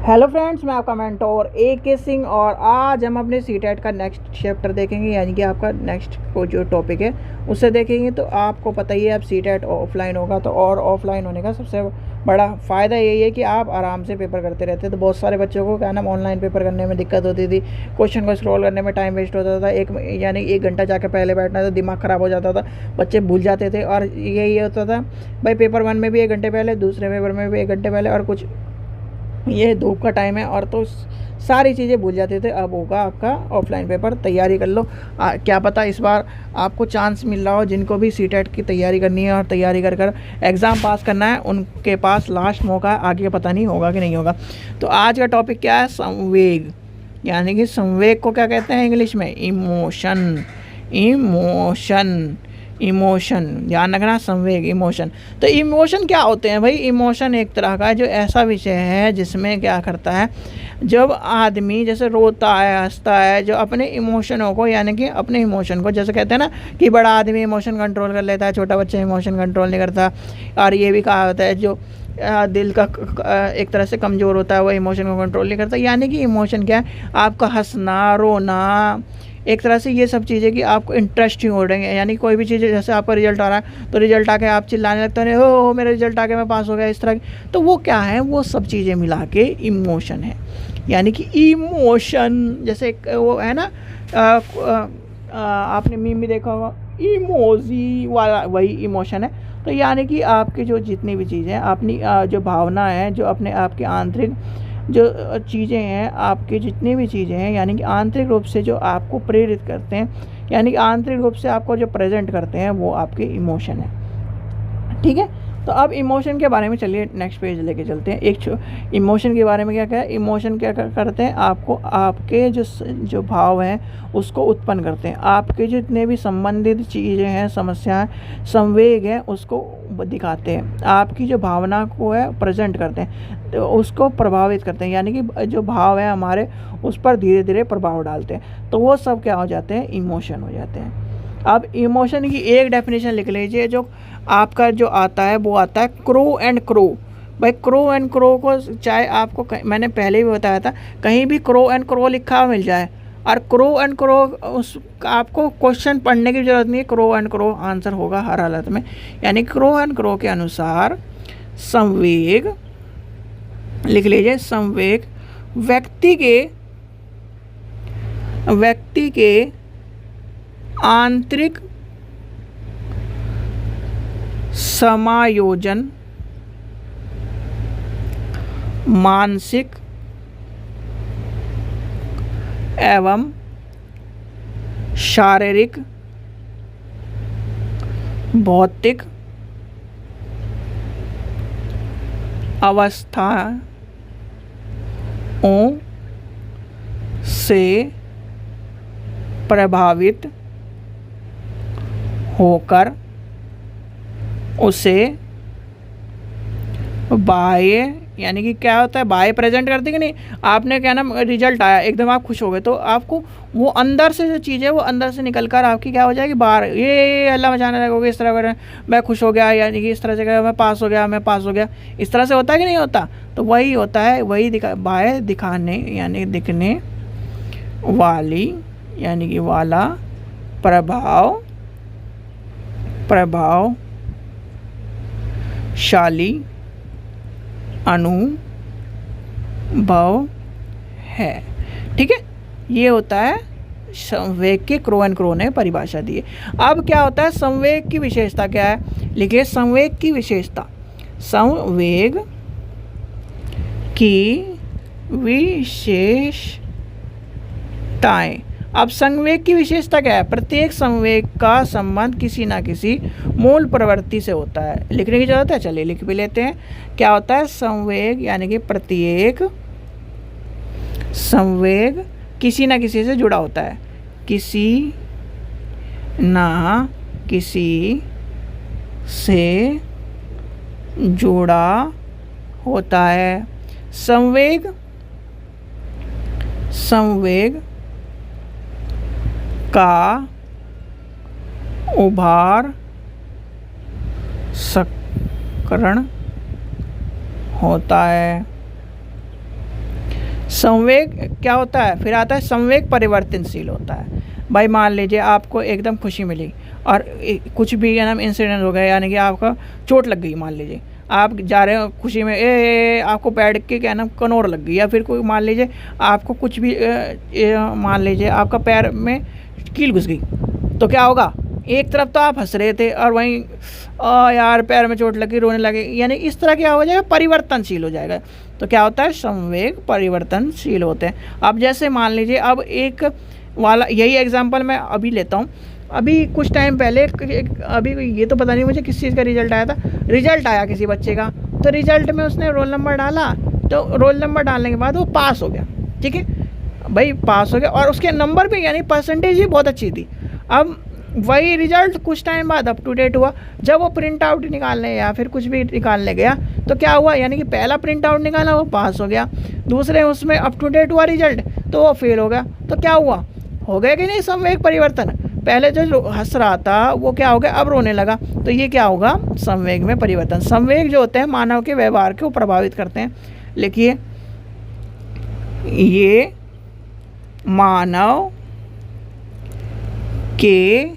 Hello friends, मैं आपका mentor A K. Singh और आज हम अपने सीटेट का नेक्स्ट चैप्टर देखेंगे, यानी कि आपका नेक्स्ट को जो टॉपिक है उससे देखेंगे। तो आपको पता ही है अब सीटेट ऑफलाइन होगा, तो और ऑफलाइन होने का सबसे बड़ा फ़ायदा यही है कि आप आराम से पेपर करते रहते हैं। तो बहुत सारे बच्चों को क्या नाम ऑनलाइन पेपर करने में दिक्कत होती थी, क्वेश्चन को स्क्रॉल करने में टाइम वेस्ट होता था, यानी 1 घंटा जाकर पहले बैठना था, दिमाग ख़राब हो जाता था, बच्चे भूल जाते थे। और यही होता था भाई, पेपर 1 में भी 1 घंटे पहले, दूसरे पेपर में भी 1 घंटे पहले, और कुछ ये धूप का टाइम है और तो सारी चीज़ें भूल जाते थे। अब होगा आपका ऑफलाइन पेपर, तैयारी कर लो। क्या पता इस बार आपको चांस मिल रहा हो, जिनको भी सीटेट की तैयारी करनी है और तैयारी कर कर एग्ज़ाम पास करना है, उनके पास लास्ट मौका है। आगे पता नहीं होगा कि नहीं होगा। तो आज का टॉपिक क्या है? संवेग। यानी कि संवेग को क्या कहते हैं इंग्लिश में? इमोशन। इमोशन ध्यान रखना, संवेग, इमोशन। तो इमोशन क्या होते हैं भाई? इमोशन एक तरह का जो ऐसा विषय है जिसमें क्या करता है, जब आदमी जैसे रोता है, हंसता है, जो अपने इमोशनों को, यानी कि अपने इमोशन को, जैसे कहते हैं ना कि बड़ा आदमी इमोशन कंट्रोल कर लेता है, छोटा बच्चा इमोशन कंट्रोल नहीं करता। और ये भी कहा होता है जो दिल का एक तरह से कमज़ोर होता है वो इमोशन को कंट्रोल नहीं करता। यानी कि इमोशन क्या है? आपका हंसना, रोना, एक तरह से ये सब चीज़ें कि आपको इंटरेस्टिंग हो रही हैं। यानी कोई भी चीज़, जैसे आपका रिजल्ट आ रहा है तो रिजल्ट आके आप चिल्लाने लगते हैं, हो मेरा रिजल्ट आ गया, मैं पास हो गया, इस तरह की। तो वो क्या है? वो सब चीज़ें मिला के इमोशन है। यानी कि इमोशन जैसे वो है ना, आपने मीम भी देखा होगा, इमोजी वाला, वही इमोशन है। तो यानी कि आपकी जो जितनी भी चीज़ें हैं, अपनी जो भावना है, जो अपने आपके आंतरिक जो चीज़ें हैं, आपकी जितनी भी चीज़ें हैं, यानी कि आंतरिक रूप से जो आपको प्रेरित करते हैं, यानी कि आंतरिक रूप से आपको जो प्रेजेंट करते हैं, वो आपके इमोशन है। ठीक है। तो अब इमोशन के बारे में चलिए नेक्स्ट पेज लेके चलते हैं। इमोशन के बारे में क्या है? इमोशन क्या करते हैं? आपको आपके जो भाव हैं उसको उत्पन्न करते हैं। आपके जितने भी संबंधित चीज़ें हैं, समस्याएं, संवेग हैं, उसको दिखाते हैं। आपकी जो भावना को है प्रेजेंट करते हैं, तो उसको प्रभावित करते हैं। यानी कि जो भाव है हमारे, उस पर धीरे धीरे प्रभाव डालते हैं। तो वो सब क्या हो जाते हैं? इमोशन हो जाते हैं। अब इमोशन की एक डेफिनेशन लिख लीजिए, जो आपका जो आता है वो आता है क्रो एंड क्रो। भाई क्रो एंड क्रो को, चाहे आपको मैंने पहले भी बताया था, कहीं भी क्रो एंड क्रो लिखा मिल जाए और क्रो एंड क्रो, उस आपको क्वेश्चन पढ़ने की ज़रूरत नहीं है, क्रो एंड क्रो आंसर होगा हर हालत में। यानी क्रो एंड क्रो के अनुसार संवेग लिख लीजिए। संवेग व्यक्ति के आंतरिक समायोजन, मानसिक एवं शारीरिक, भौतिक अवस्थाओं से प्रभावित होकर उसे बाह्य, यानी कि क्या होता है, बाह्य प्रेजेंट करती कि नहीं। आपने क्या नाम रिजल्ट आया, एकदम आप खुश हो गए, तो आपको वो अंदर से जो चीज़ है वो अंदर से निकल कर आपकी क्या हो जाएगी, बाहर ये अल्लाह मचाने लगोगे, इस तरह मैं खुश हो गया, यानी कि इस तरह से मैं पास हो गया, इस तरह से होता है कि नहीं होता। तो वही होता है, वही बाह्य दिखाने, यानी दिखने वाली, यानी कि वाला प्रभावशाली अनुभव है। ठीक है, ये होता है संवेग के। क्रो एंड क्रो ने परिभाषा दी है। अब क्या होता है संवेग की विशेषता? क्या है लिखिए, संवेग की विशेषता। संवेग की विशेषताएं। अब संवेग की विशेषता क्या है? प्रत्येक संवेग का संबंध किसी ना किसी मूल प्रवृत्ति से होता है। लिखने की जरूरत है, चलिए लिख भी लेते हैं। क्या होता है संवेग? यानी कि प्रत्येक संवेग किसी ना किसी से जुड़ा होता है, किसी ना किसी से जुड़ा होता है। संवेग का उभार सकरण होता है। संवेग क्या होता है, फिर आता है संवेग परिवर्तनशील होता है। भाई मान लीजिए आपको एकदम खुशी मिली और कुछ भी क्या नाम इंसिडेंट हो गया, यानी कि आपका चोट लग गई, मान लीजिए आप जा रहे हो खुशी में आपको पैर के क्या नाम कनोर लग गई, या फिर कोई मान लीजिए आपको कुछ भी मान लीजिए आपका पैर में कील घुस गई, तो क्या होगा, एक तरफ तो आप हंस रहे थे और वहीं यार पैर में चोट लगी, रोने लगे, यानी इस तरह क्या हो जाएगा, परिवर्तनशील हो जाएगा। तो क्या होता है, संवेग परिवर्तनशील होते हैं। अब जैसे मान लीजिए अब एक वाला यही एग्जांपल मैं अभी लेता हूँ। अभी कुछ टाइम पहले अभी ये तो पता नहीं मुझे किस चीज़ का रिजल्ट आया था, रिजल्ट आया किसी बच्चे का, तो रिजल्ट में उसने रोल नंबर डाला, तो रोल नंबर डालने के बाद वो पास हो गया। ठीक है भाई, पास हो गया और उसके नंबर भी यानी परसेंटेज भी बहुत अच्छी थी। अब वही रिजल्ट कुछ टाइम बाद अप टू डेट हुआ, जब वो प्रिंट आउट निकालने या फिर कुछ भी निकालने गया तो क्या हुआ, यानी कि पहला प्रिंट आउट निकाला वो पास हो गया, दूसरे उसमें अप टू डेट हुआ रिजल्ट तो वो फेल हो गया। तो क्या हुआ, हो गया कि नहीं संवेग परिवर्तन, पहले जो हंस रहा था वो क्या हो गया, अब रोने लगा। तो ये क्या होगा, संवेग में परिवर्तन। संवेग जो होते हैं मानव के व्यवहार को प्रभावित करते हैं। लिखिए, ये मानव के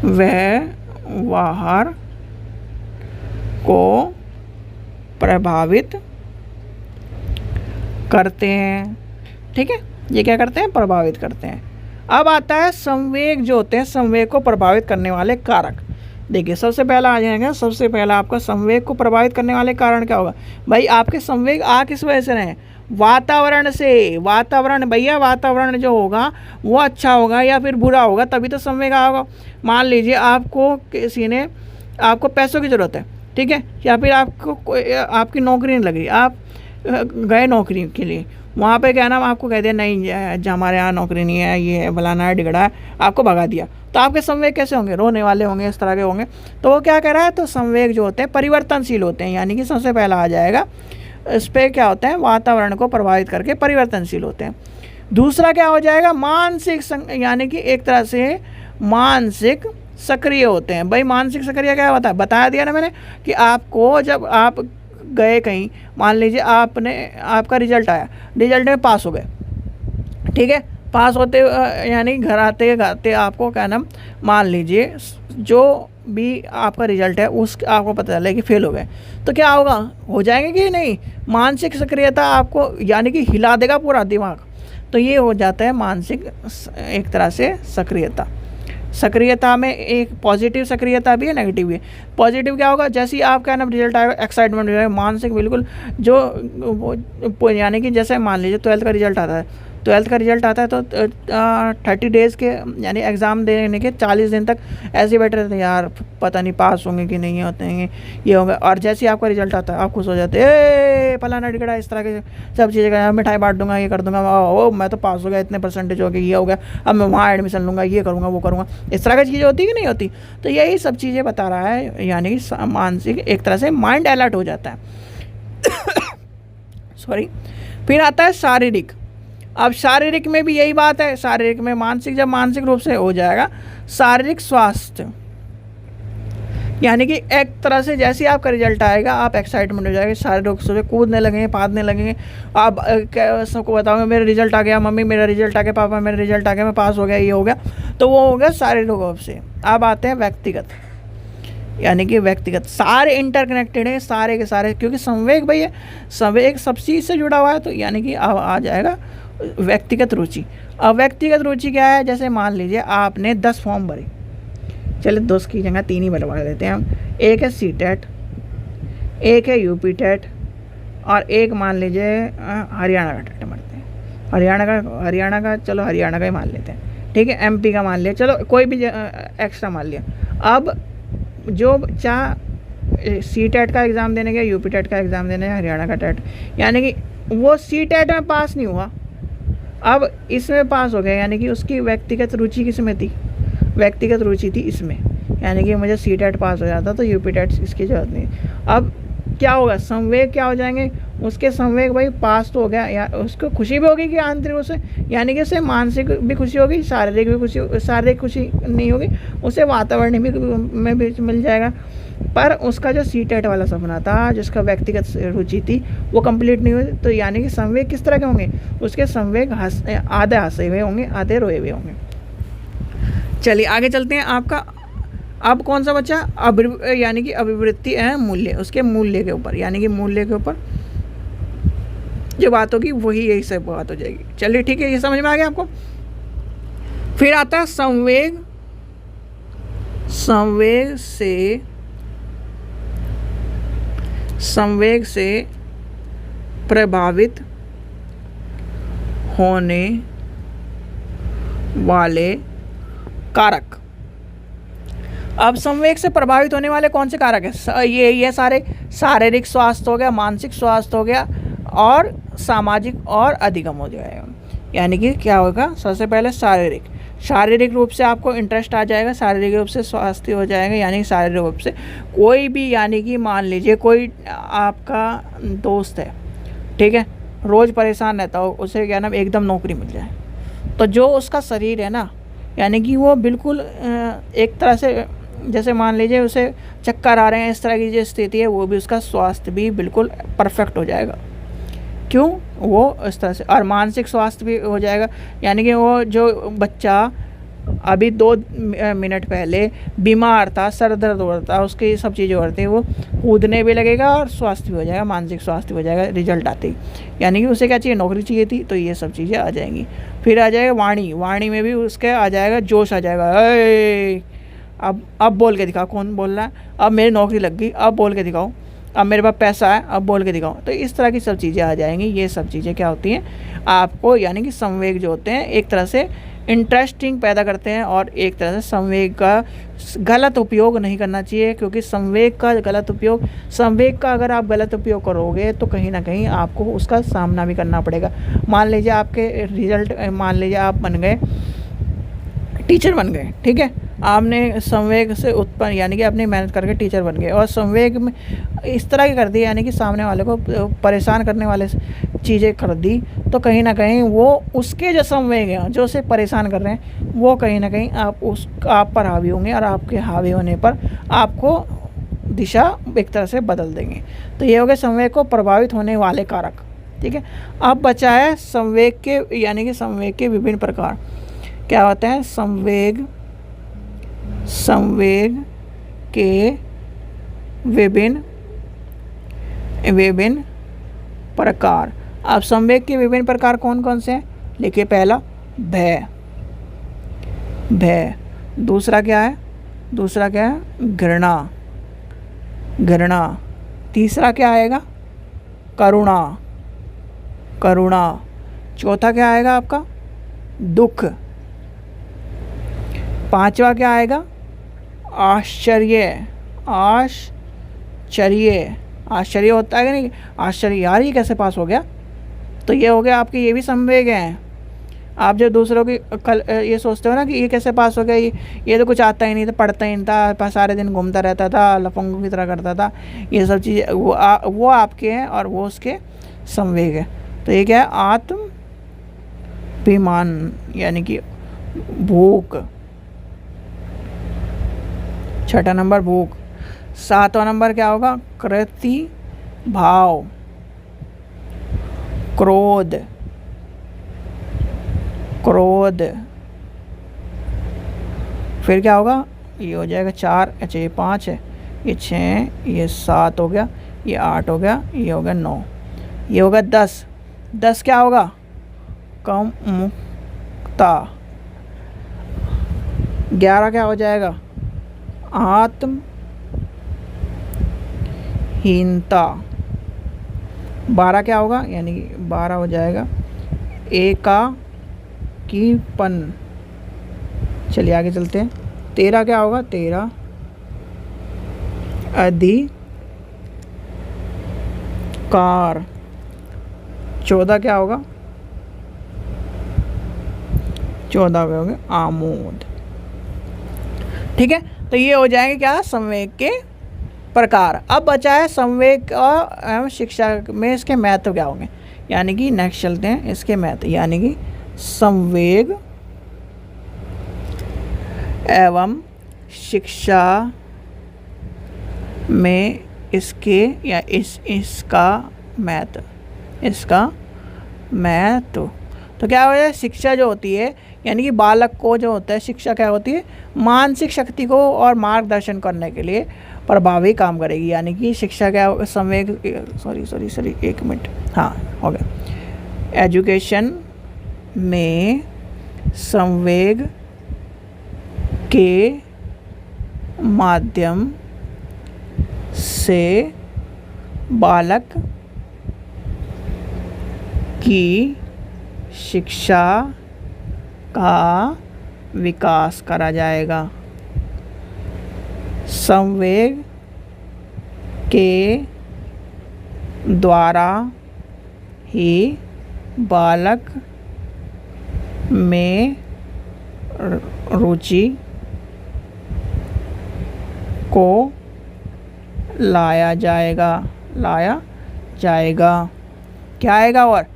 व्यवहार को प्रभावित करते हैं। ठीक है, ये क्या करते हैं, प्रभावित करते हैं। अब आता है संवेग जो होते हैं, संवेग को प्रभावित करने वाले कारक। देखिए सबसे पहला आ जाएगा, सबसे पहला आपका संवेग को प्रभावित करने वाले कारण क्या होगा। भाई आपके संवेग आ किस वजह से रहे, वातावरण से। वातावरण भैया, वातावरण जो होगा वो अच्छा होगा या फिर बुरा होगा तभी तो संवेग होगा। मान लीजिए आपको किसी ने, आपको पैसों की ज़रूरत है, ठीक है, या फिर आपको आपकी नौकरी नहीं लग रही, आप गए नौकरी के लिए, वहाँ पे क्या नाम आपको कह दिया नहीं हमारे यहाँ नौकरी नहीं है, ये है फलाना है ढिगड़ा है, आपको भगा दिया, तो आपके संवेग कैसे होंगे, रोने वाले होंगे, इस तरह के होंगे। तो वो क्या कह रहा है, तो संवेग जो होते हैं परिवर्तनशील होते हैं, यानी कि सबसे पहला आ जाएगा इस पर क्या होता है, वातावरण को प्रभावित करके परिवर्तनशील होते हैं। दूसरा क्या हो जाएगा, मानसिक यानी कि एक तरह से मानसिक सक्रिय होते हैं। भाई मानसिक सक्रिय क्या होता है, बताया दिया ना मैंने कि आपको जब आप गए कहीं, मान लीजिए आपने, आपका रिजल्ट आया, रिजल्ट में पास हो गए, ठीक है, पास होते यानी घर आते गाते आपको क्या नाम, मान लीजिए जो भी आपका रिजल्ट है उस आपको पता चला कि फेल हो गए, तो क्या होगा, हो जाएंगे कि नहीं, मानसिक सक्रियता आपको यानी कि हिला देगा पूरा दिमाग। तो ये हो जाता है मानसिक एक तरह से सक्रियता। सक्रियता में एक पॉजिटिव सक्रियता भी है, नेगेटिव भी है। पॉजिटिव क्या होगा, जैसे ही आपका ना रिजल्ट आएगा एक्साइटमेंट हो जाएगा, मानसिक बिल्कुल जो यानी कि जैसे मान लीजिए 12th का रिजल्ट आता है, 12th का रिजल्ट आता है तो 30 डेज़ के यानी एग्ज़ाम देने के 40 दिन तक ऐसे बैठे रहते हैं, यार पता नहीं पास होंगे कि नहीं होते हैं, ये होगा। और जैसे ही आपका रिजल्ट आता है आप खुश हो जाते हैं, फलाना टिकड़ा, इस तरह के सब चीज़ें का मिठाई बांट दूंगा, ये कर दूंगा, ओ मैं तो पास हो गया, इतने परसेंटेज हो गए, ये हो गया, अब मैं वहाँ एडमिशन लूँगा, ये करूँगा, वो करूँगा, इस तरह की चीज़ें होती कि नहीं होती। तो यही सब चीज़ें बता रहा है, यानी कि मानसिक एक तरह से माइंड अलर्ट हो जाता है। सॉरी। फिर आता है शारीरिक। अब शारीरिक में भी यही बात है, शारीरिक में मानसिक, जब मानसिक रूप से हो जाएगा शारीरिक स्वास्थ्य, यानी कि एक तरह से जैसे ही आपका रिजल्ट आएगा आप एक्साइटमेंट हो जाएगा, शारीरिक रूप से कूदने लगेंगे, फादने लगेंगे, आप सबको बताओगे मेरा रिजल्ट आ गया, मम्मी मेरा रिजल्ट आ गया, पापा मेरा रिजल्ट आ गया, मैं पास हो गया, ये हो गया। तो वो हो गया शारीरिक रूप से। अब आते हैं व्यक्तिगत, यानी कि व्यक्तिगत सारे इंटरकनेक्टेड हैं, सारे के सारे, क्योंकि संवेग भैया संवेग सब चीज़ से जुड़ा हुआ है। तो यानी कि अब आ जाएगा व्यक्तिगत रुचि। अब व्यक्तिगत रुचि क्या है, जैसे मान लीजिए आपने 10 फॉर्म भरे, चलिए 10 की जगह 3 ही भरवा देते हैं हम, एक है सीटेट, एक है यूपी टेट, और एक मान लीजिए हरियाणा का टेट भरते हैं। हरियाणा का चलो हरियाणा का ही मान लेते हैं, ठीक है, एमपी का मान लिया, चलो कोई भी एक्स्ट्रा मान लिया। अब जो चाहे सी टेट का एग्ज़ाम देने गया, यूपी टेट का एग्ज़ाम देने गया, हरियाणा का टेट, यानी कि वो सी टेट में पास नहीं हुआ, अब इसमें पास हो गया, यानी कि उसकी व्यक्तिगत रुचि किस में थी, व्यक्तिगत रुचि थी इसमें, यानी कि मुझे सी टेट पास हो जाता तो यूपी टेट इसकी जरूरत नहीं। अब क्या होगा, संवेग क्या हो जाएंगे, उसके संवेग भाई पास तो हो गया, या उसको खुशी भी होगी कि आंतरिक रूप से, यानी कि उसे मानसिक भी खुशी होगी, शारीरिक भी खुशी, शारीरिक खुशी नहीं होगी, उसे वातावरण भी में भी मिल जाएगा, पर उसका जो सीटेट वाला सपना था, जिसका व्यक्तिगत रुचि थी, वो कंप्लीट नहीं हुई। तो यानी कि संवेग किस तरह के होंगे, उसके संवेग आधे हंसे हुए होंगे, आधे रोए हुए होंगे। चलिए आगे चलते हैं। आपका अब कौन सा बचा, यानी कि अभिवृत्ति है मूल्य, उसके मूल्य के ऊपर, यानी कि मूल्य के ऊपर जो बात होगी वही यही सब बात हो जाएगी। चलिए ठीक है, ये समझ में आ गया आपको। फिर आता है संवेग। संवेग से प्रभावित होने वाले कारक। अब संवेग से प्रभावित होने वाले कौन से कारक है, ये सारे शारीरिक स्वास्थ्य हो गया, मानसिक स्वास्थ्य हो गया और सामाजिक और अधिगम हो जाएगा। यानी कि क्या होगा, सबसे पहले शारीरिक रूप से आपको इंटरेस्ट आ जाएगा, शारीरिक रूप से स्वास्थ्य हो जाएगा। यानी शारीरिक रूप से कोई भी, यानी कि मान लीजिए कोई आपका दोस्त है, ठीक है, रोज़ परेशान रहता हो, उसे क्या नाम एकदम नौकरी मिल जाए, तो जो उसका शरीर है ना, यानी कि वो बिल्कुल एक तरह से, जैसे मान लीजिए उसे चक्कर आ रहे हैं, इस तरह की जो स्थिति है, वो भी उसका स्वास्थ्य भी बिल्कुल परफेक्ट हो जाएगा। क्यों, वो इस तरह से। और मानसिक स्वास्थ्य भी हो जाएगा, यानी कि वो जो बच्चा अभी 2 मिनट पहले बीमार था, सर दर्द हो रहा था, उसकी ये सब चीज़ें हो रही थी, वो कूदने भी लगेगा और स्वास्थ्य भी हो जाएगा, मानसिक स्वास्थ्य हो जाएगा रिजल्ट आते ही। यानी कि उसे क्या चाहिए, नौकरी चाहिए थी, तो ये सब चीज़ें आ जाएंगी। फिर आ जाएगा वाणी में भी उसके आ जाएगा जोश, आ जाएगा, अब बोल के दिखाओ, कौन बोल रहा है, अब मेरी नौकरी लग गई, अब बोल के दिखाओ, अब मेरे पास पैसा है, अब बोल के दिखाओ। तो इस तरह की सब चीज़ें आ जाएंगी। ये सब चीज़ें क्या होती हैं आपको, यानी कि संवेग जो होते हैं एक तरह से इंटरेस्टिंग पैदा करते हैं, और एक तरह से संवेग का गलत उपयोग नहीं करना चाहिए, क्योंकि संवेग का अगर आप गलत उपयोग करोगे तो कहीं ना कहीं आपको उसका सामना भी करना पड़ेगा। मान लीजिए आपके रिजल्ट, मान लीजिए आप बन गए टीचर बन गए, ठीक है, आपने संवेग से उत्पन्न, यानी कि अपनी मेहनत करके टीचर बन गए, और संवेग में इस तरह की कर दी, यानी कि सामने वाले को परेशान करने वाले चीज़ें कर दी, तो कहीं ना कहीं वो उसके जो संवेग हैं जो उसे परेशान कर रहे हैं, वो कहीं ना कहीं आप पर हावी होंगे, और आपके हावी होने पर आपको दिशा एक तरह से बदल देंगे। तो ये हो गए संवेग को प्रभावित होने वाले कारक, ठीक है। अब बचा है संवेग के, यानी कि संवेग के विभिन्न प्रकार क्या होते हैं। संवेग के विभिन्न प्रकार। अब संवेग के विभिन्न प्रकार कौन कौन से हैं, लिखिए। पहला भय, दूसरा क्या है, घृणा, तीसरा क्या आएगा, करुणा, चौथा क्या आएगा आपका, दुख, पांचवा क्या आएगा, आश्चर्य होता है कि नहीं, आश्चर्य, यार ये कैसे पास हो गया। तो ये हो गया आपके, ये भी संवेग हैं। आप जो दूसरों की ये सोचते हो ना कि ये कैसे पास हो गया, ये तो कुछ आता ही नहीं था, पढ़ता ही नहीं था, सारे दिन घूमता रहता था, लफंगों की तरह करता था, ये सब चीज़ें वो आपके हैं, और वो उसके संवेग है। तो ये क्या है, आत्माभिमान, यानी कि भूख। छठा नंबर भूख। सातवां नंबर क्या होगा, कृति भाव, क्रोध। फिर क्या होगा, ये हो जाएगा 4, अच्छा ये 5 है, ये 6, ये 7 हो गया, ये 8 हो गया, ये हो गया 9, ये होगा 10। 10 क्या होगा, कामुकता। 11 क्या हो जाएगा, आत्महीनता। 12 क्या होगा, यानी कि 12 हो जाएगा एकाकीपन। चलिए आगे चलते हैं। 13 क्या होगा, 13 अधिकार। 14 क्या होगा, 14 क्या होगा, आमोद। ठीक है, तो ये हो जाएंगे क्या, संवेग के प्रकार। अब बचा है संवेग एवं शिक्षा में इसके महत्व क्या होंगे, यानी कि नेक्स्ट चलते हैं इसके महत्व, यानी कि संवेग एवं शिक्षा में इसके या इसका महत्व। तो क्या होता है, शिक्षा जो होती है यानी कि बालक को जो होता है शिक्षा क्या होती है, मानसिक शक्ति को और मार्गदर्शन करने के लिए प्रभावी काम करेगी। यानी कि शिक्षा क्या संवेग सॉरी 1 मिनट, हाँ हो गया। एजुकेशन में संवेग के माध्यम से बालक की शिक्षा का विकास करा जाएगा। संवेग के द्वारा ही बालक में रुचि को लाया जाएगा क्या आएगा। और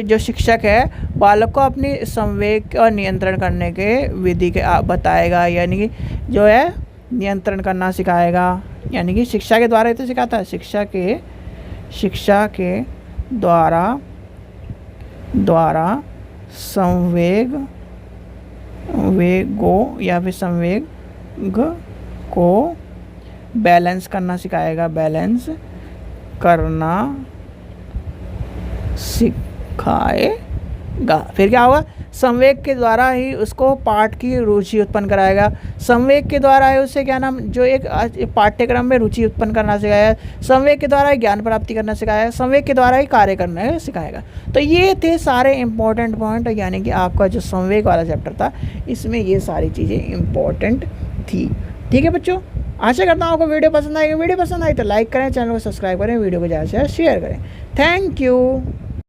जो शिक्षक है बालक को अपनी संवेग का नियंत्रण करने के विधि के बताएगा, यानी कि जो है नियंत्रण करना सिखाएगा। यानी कि शिक्षा के द्वारा ही तो सिखाता है, शिक्षा के द्वारा संवेग को बैलेंस करना सिखाएगा, फिर क्या होगा, संवेग के द्वारा ही उसको पाठ की रुचि उत्पन्न कराएगा। संवेग के द्वारा ही उससे क्या नाम, जो एक पाठ्यक्रम में रुचि उत्पन्न करना सिखाया। संवेग के द्वारा ही ज्ञान प्राप्ति करना सिखाया। संवेग के द्वारा ही कार्य करना सिखाएगा। तो ये थे सारे इम्पोर्टेंट पॉइंट, यानी कि आपका जो संवेग वाला चैप्टर था इसमें ये सारी चीज़ें इम्पोर्टेंट थी। ठीक है बच्चों, आशा करता हूँ आपको वीडियो पसंद आएगी। वीडियो पसंद आई तो लाइक करें, चैनल को सब्सक्राइब करें, वीडियो को ज़्यादा से ज़्यादा शेयर करें। Thank you.